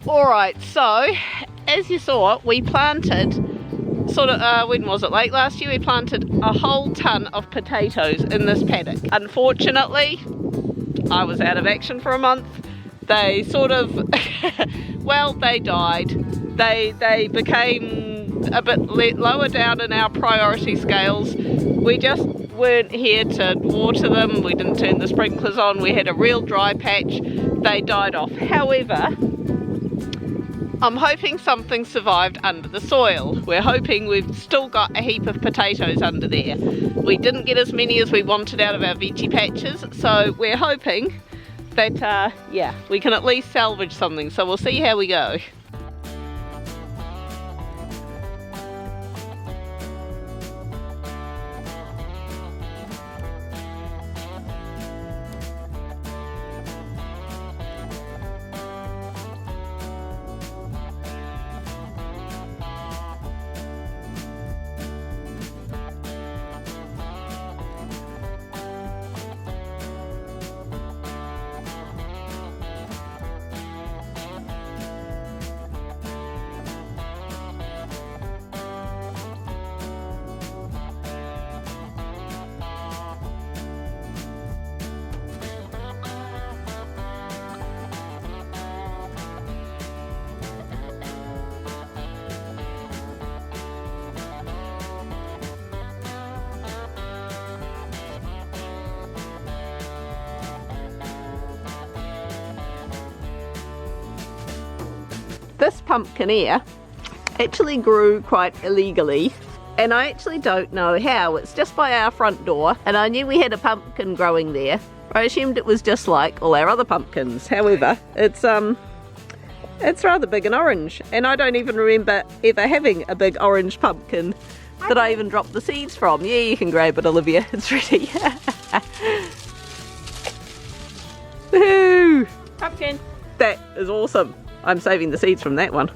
Alright, so as you saw, we planted when was it, late last year, we planted a whole ton of potatoes in this paddock. Unfortunately, I was out of action for a month. They well, they died. They became a bit lower down in our priority scales. We just weren't here to water them. We didn't turn the sprinklers on. We had a real dry patch. They died off. However, I'm hoping something survived under the soil. We're hoping we've still got a heap of potatoes under there. We didn't get as many as we wanted out of our veggie patches, so we're hoping that, yeah, we can at least salvage something. So we'll see how we go. This pumpkin here actually grew quite illegally, and I actually don't know how. It's just by our front door, and I knew we had a pumpkin growing there. I assumed it was just like all our other pumpkins. However, it's rather big and orange, and I don't even remember ever having a big orange pumpkin that I even dropped the seeds from. Yeah, you can grab it, Olivia. It's ready. Woohoo! Pumpkin. That is awesome. I'm saving the seeds from that one.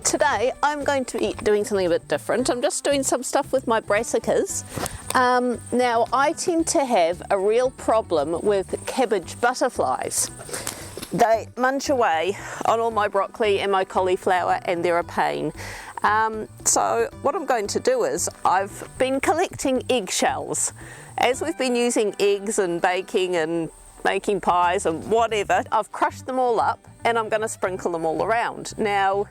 Today I'm going to be doing something a bit different. I'm just doing some stuff with my brassicas. Now I tend to have a real problem with cabbage butterflies. They munch away on all my broccoli and my cauliflower, and they're a pain. So what I'm going to do is, I've been collecting eggshells. As we've been using eggs and baking and making pies and whatever, I've crushed them all up and I'm going to sprinkle them all around. Now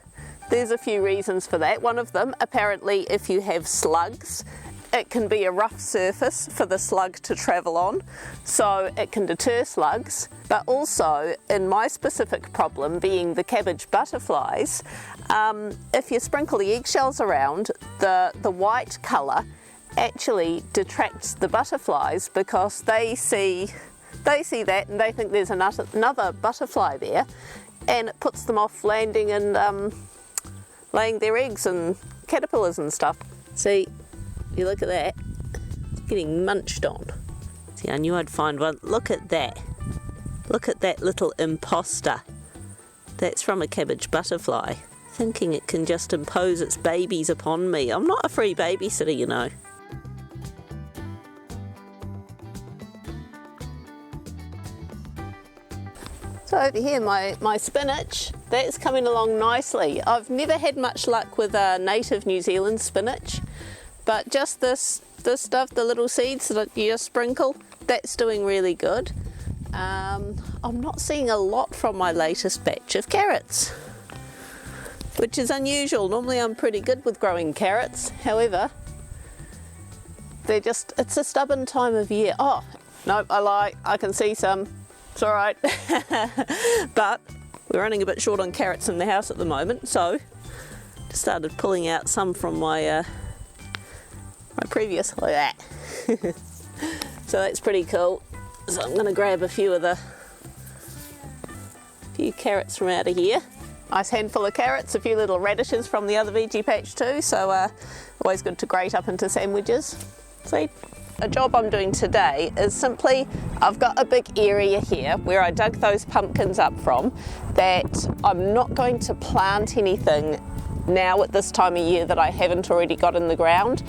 there's a few reasons for that. One of them, apparently if you have slugs, it can be a rough surface for the slug to travel on, so it can deter slugs. But also, in my specific problem being the cabbage butterflies, if you sprinkle the eggshells around, the white colour actually detracts the butterflies, because they see that and they think there's another butterfly there, and it puts them off landing and laying their eggs and caterpillars and stuff. See, you look at that, it's getting munched on. See, I knew I'd find one. Look at that. Look at that little imposter. That's from a cabbage butterfly, thinking it can just impose its babies upon me. I'm not a free babysitter, you know. So over here, my spinach, that's coming along nicely. I've never had much luck with native New Zealand spinach, but just this stuff, the little seeds that you just sprinkle, that's doing really good. I'm not seeing a lot from my latest batch of carrots, which is unusual. Normally I'm pretty good with growing carrots. However, it's a stubborn time of year. Oh, no, I lie, I can see some. It's all right. But we're running a bit short on carrots in the house at the moment, so just started pulling out some from my previous, like that. So that's pretty cool. So I'm going to grab a few carrots from out of here. Nice handful of carrots, a few little radishes from the other veggie patch too, so always good to grate up into sandwiches. See? A job I'm doing today is simply, I've got a big area here where I dug those pumpkins up from that I'm not going to plant anything now at this time of year that I haven't already got in the ground.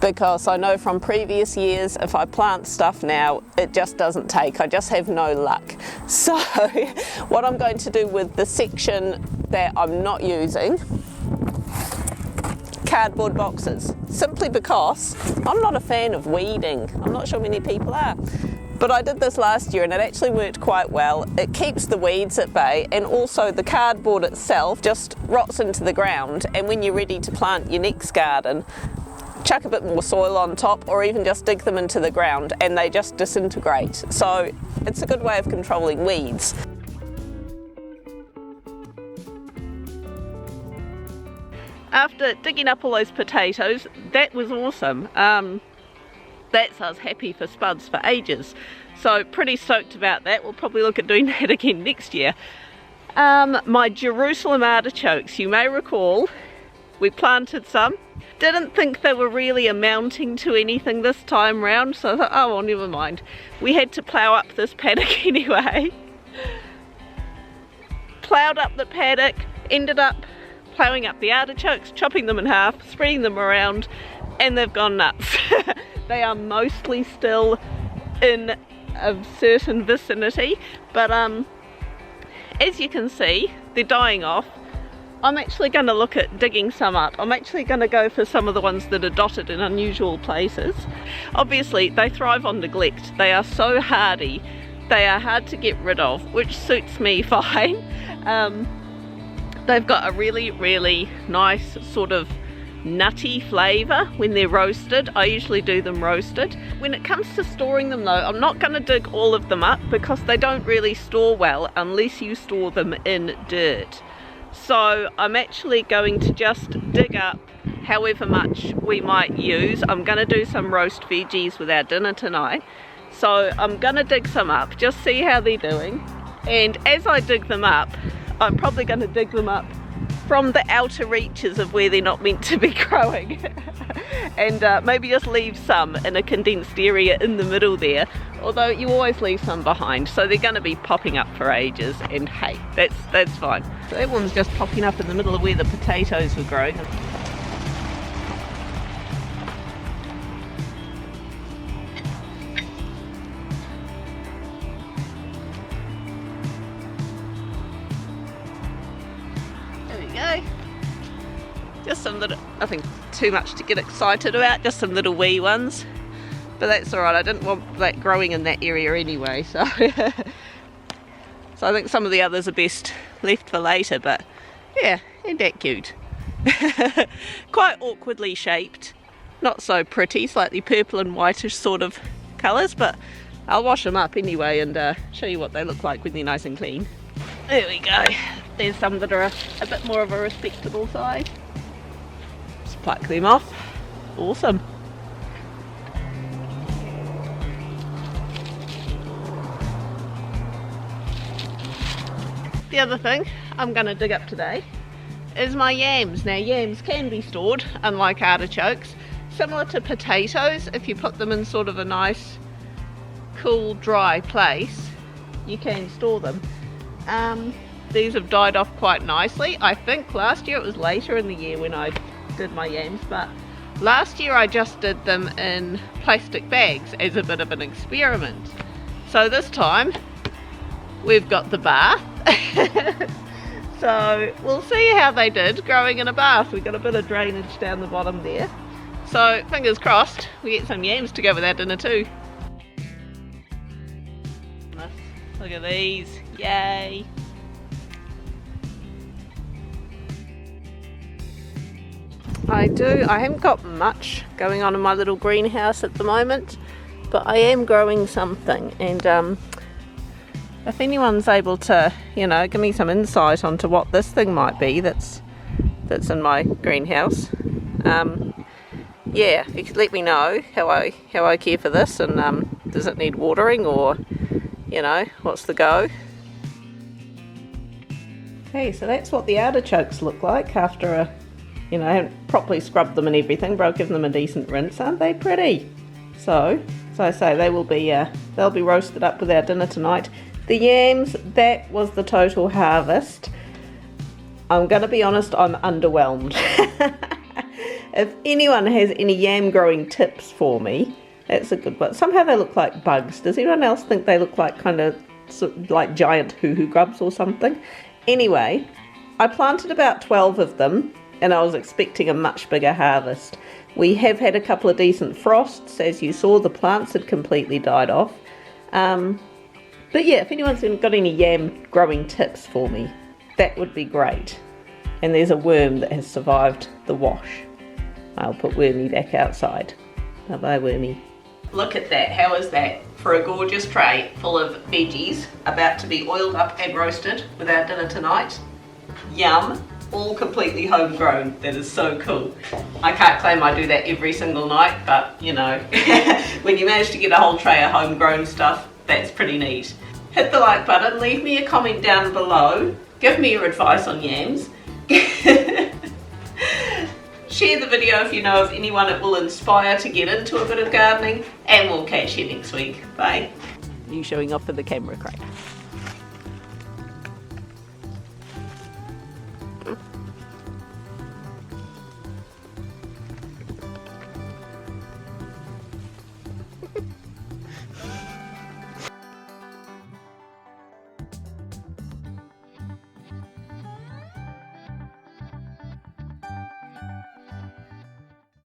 because I know from previous years if I plant stuff now it just doesn't take. I just have no luck. So what I'm going to do with the section that I'm not using, cardboard boxes, simply because I'm not a fan of weeding. I'm not sure many people are. But I did this last year and it actually worked quite well. It keeps the weeds at bay, and also the cardboard itself just rots into the ground, and when you're ready to plant your next garden, chuck a bit more soil on top or even just dig them into the ground and they just disintegrate. So it's a good way of controlling weeds. After digging up all those potatoes, that was awesome. That's us happy for spuds for ages. So pretty stoked about that. We'll probably look at doing that again next year. My Jerusalem artichokes, you may recall, we planted some. Didn't think they were really amounting to anything this time round, so I thought, oh well, never mind. We had to plough up this paddock anyway. Ploughed up the paddock, ended up ploughing up the artichokes, chopping them in half, spreading them around, and they've gone nuts. They are mostly still in a certain vicinity, but as you can see, they're dying off. I'm actually going to look at digging some up. I'm actually going to go for some of the ones that are dotted in unusual places. Obviously, they thrive on neglect. They are so hardy. They are hard to get rid of, which suits me fine. They've got a really, really nice sort of nutty flavour when they're roasted. I usually do them roasted. When it comes to storing them though, I'm not going to dig all of them up because they don't really store well unless you store them in dirt. So I'm actually going to just dig up however much we might use. I'm going to do some roast veggies with our dinner tonight. So I'm going to dig some up, just see how they're doing. And as I dig them up, I'm probably going to dig them up from the outer reaches of where they're not meant to be growing. And maybe just leave some in a condensed area in the middle there, although you always leave some behind, so they're going to be popping up for ages, and hey, that's fine. So that one's just popping up in the middle of where the potatoes were growing. Just some little, nothing too much to get excited about, just some little wee ones. But that's alright, I didn't want that growing in that area anyway, so so I think some of the others are best left for later, but yeah, ain't that cute? Quite awkwardly shaped, not so pretty, slightly purple and whitish sort of colours, but I'll wash them up anyway and show you what they look like when they're nice and clean. There we go, there's some that are a bit more of a respectable size. Just pluck them off. Awesome. The other thing I'm going to dig up today is my yams. Now yams can be stored, unlike artichokes. Similar to potatoes, if you put them in sort of a nice, cool, dry place, you can store them. These have died off quite nicely. I think last year it was later in the year when I did my yams, but last year I just did them in plastic bags as a bit of an experiment. So this time we've got the bath. So we'll see how they did growing in a bath. We've got a bit of drainage down the bottom there. So fingers crossed we get some yams to go with our dinner too. Look at these, yay! I haven't got much going on in my little greenhouse at the moment, but I am growing something, and if anyone's able to, you know, give me some insight onto what this thing might be that's in my greenhouse, yeah, you could let me know how I care for this, and does it need watering, or you know, what's the go? Okay, so that's what the artichokes look like after a, you know, I haven't properly scrubbed them and everything, but I've given them a decent rinse. Aren't they pretty? So, as I say, they will be they'll be roasted up with our dinner tonight. The yams, that was the total harvest. I'm going to be honest, I'm underwhelmed. If anyone has any yam growing tips for me, that's a good one. Somehow they look like bugs. Does anyone else think they look like kind of like giant hoo-hoo grubs or something? Anyway, I planted about 12 of them and I was expecting a much bigger harvest. We have had a couple of decent frosts. As you saw, the plants had completely died off. But yeah, if anyone's got any yam growing tips for me, that would be great. And there's a worm that has survived the wash. I'll put Wormy back outside. Bye-bye, Wormy. Look at that. How is that? For a gorgeous tray full of veggies about to be oiled up and roasted with our dinner tonight. Yum. All completely homegrown. That is so cool. I can't claim I do that every single night, but you know, when you manage to get a whole tray of homegrown stuff, that's pretty neat. Hit the like button, leave me a comment down below, give me your advice on yams. Share the video if you know of anyone it will inspire to get into a bit of gardening, and we'll catch you next week. Bye. You showing off for the camera, Craig.